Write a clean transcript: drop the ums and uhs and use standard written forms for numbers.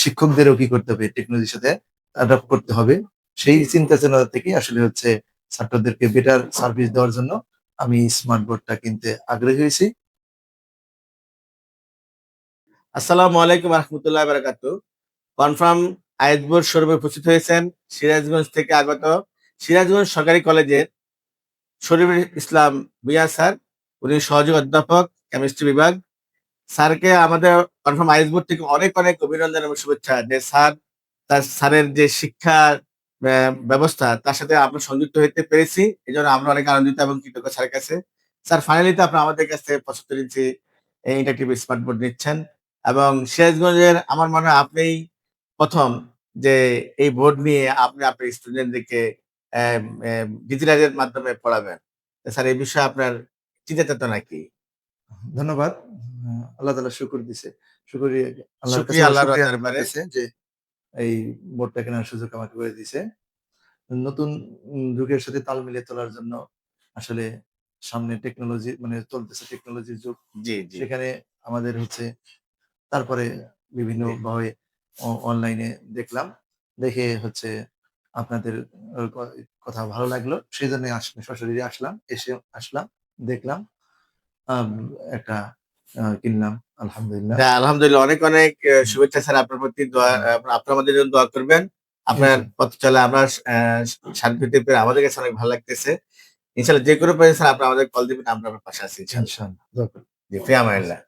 শিক্ষকদেরও কি করতে হবে টেকনোলজির সাথে অ্যাডপ্ট করতে হবে। সেই চিন্তা চেতনা থেকেই আসলে হচ্ছে ছাত্রদেরকে বেটার সার্ভিস দেওয়ার জন্য আমি স্মার্ট বোর্ডটা কিনতে আগ্রহী হয়েছি। আসসালামু আলাইকুম রহমতুল্লাহ বারাকাতু। কনফার্ম আইএস বোর্ড শোরুমে উপস্থিত হয়েছেন সিরাজগঞ্জ থেকে আগত সিরাজগঞ্জ সরকারি কলেজের শরীফুল ইসলাম ভূঁইয়া স্যার। উনি সহযোগী অধ্যাপক, কেমিস্ট্রি বিভাগ। স্যারকে আমাদের কনফার্ম আইএস বোর্ড থেকে অনেক অনেক অভিনন্দন এবং শুভেচ্ছা, যে স্যার তার স্যারের যে শিক্ষা ব্যবস্থা তার সাথে আমরা সংযুক্ত হতে পেরেছি। এই জন্য আমরা অনেক আনন্দিত এবং কৃতজ্ঞ স্যারের কাছে। স্যার, ফাইনালি তো আপনি আমাদের কাছ থেকে ৭৫ ইঞ্চি ইন্টারেক্টিভ স্মার্ট বোর্ড নিচ্ছেন এবং সিরাজগঞ্জের আমার মনে হয় আপনিই প্রথম যে এই বোর্ড নিয়ে আপনি আপনার স্টুডেন্টদেরকে ডিজিটালের মাধ্যমে পড়াবেন। তো স্যার, এই বিষয়ে আপনার চিন্তা চেতনা কি? ধন্যবাদ। আল্লাহ তাআলা শুকর দিছে। শুকরিয়া আল্লাহর কাছে শুকরিয়া, আল্লাহর শুকরিয়া আদায় দরবারে। করতেছে যে এই বোর্ডটা কেনার সুযোগ আমাকে করে দিছে। নতুন যুগের সাথে তাল মিলিয়ে চলার জন্য আসলে সামনে টেকনোলজি মানে চলতেছে টেকনোলজির যুগ। জি, জি, সেখানে আমাদের হচ্ছে তারপরে জি। বিভিন্নভাবে অনলাইনে দেখলাম। দেখে হচ্ছে আপনাদের ক কথা ভালো লাগলো। সেজন্যই সশরীরে আসলাম। আসলাম, দেখলাম। আম একটা কিনলাম আলহামদুলিল্লাহ। আলহামদুলিল্লাহ, অনেক অনেক হুম, শুভেচ্ছা স্যার আপনার প্রতি। হুম। আপনি আমাদের জন্য দোয়া করবেন। আপনার ইনশাআল্লাহ, পথ চলা আমরা সাথে পেতে পেরে আমাদের কাছে অনেক ভালো লাগতেছে। ইনশাআল্লাহ, যে কোনো প্রয়োজনে স্যার আপনি আমাদের কল দিবেন, আমরা আপনার পাশে আছি ইনশাআল্লাহ। ইনশাআল্লাহ। দোয়া করবেন। জি, ফি আমানিল্লাহ।